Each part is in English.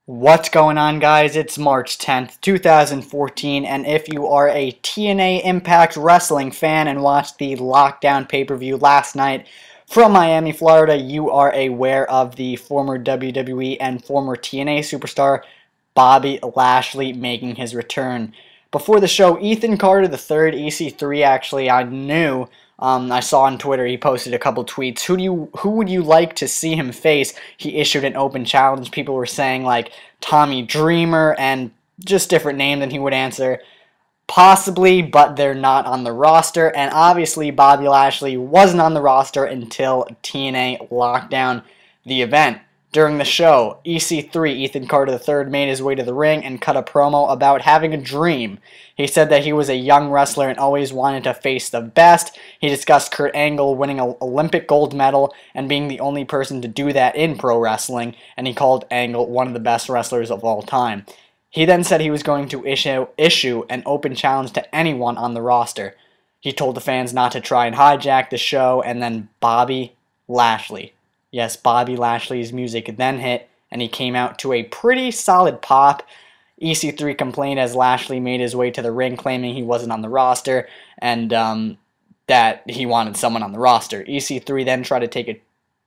What's going on, guys? It's March 10th, 2014, and if you are a TNA Impact Wrestling fan and watched the Lockdown pay-per-view last night from Miami, Florida, you are aware of the former WWE and former TNA superstar Bobby Lashley making his return. Before the show, Ethan Carter III, EC3, actually, I saw on Twitter, he posted a couple tweets. Who would you like to see him face? He issued an open challenge. People were saying like Tommy Dreamer and just different names, and he would answer possibly, but they're not on the roster. And obviously Bobby Lashley wasn't on the roster until TNA Lockdown, the event. During the show, EC3, Ethan Carter III, made his way to the ring and cut a promo about having a dream. He said that he was a young wrestler and always wanted to face the best. He discussed Kurt Angle winning an Olympic gold medal and being the only person to do that in pro wrestling, and he called Angle one of the best wrestlers of all time. He then said he was going to issue an open challenge to anyone on the roster. He told the fans not to try and hijack the show, and then Bobby Lashley. Yes, Bobby Lashley's music then hit, and he came out to a pretty solid pop. EC3 complained as Lashley made his way to the ring, claiming he wasn't on the roster, and that he wanted someone on the roster. EC3 then tried to take a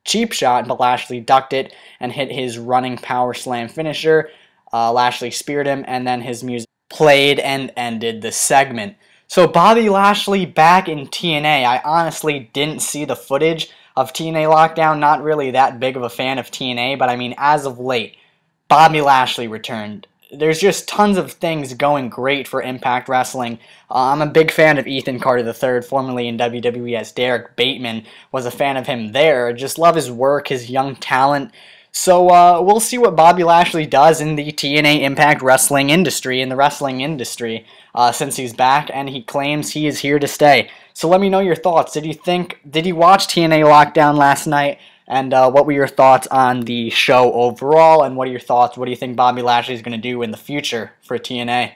cheap shot, but Lashley ducked it and hit his running power slam finisher. Lashley speared him, and then his music played and ended the segment. So Bobby Lashley back in TNA. I honestly didn't see the footage of TNA Lockdown. Not really that big of a fan of TNA, but I mean, as of late, Bobby Lashley returned. There's just tons of things going great for Impact Wrestling. I'm a big fan of Ethan Carter III, formerly in WWE as Derek Bateman. Was a fan of him there. Just love his work, his young talent. So we'll see what Bobby Lashley does in the TNA Impact Wrestling industry, since he's back, and he claims he is here to stay. So let me know your thoughts. Did you watch TNA Lockdown last night? And what were your thoughts on the show overall? And what are your thoughts? What do you think Bobby Lashley is going to do in the future for TNA?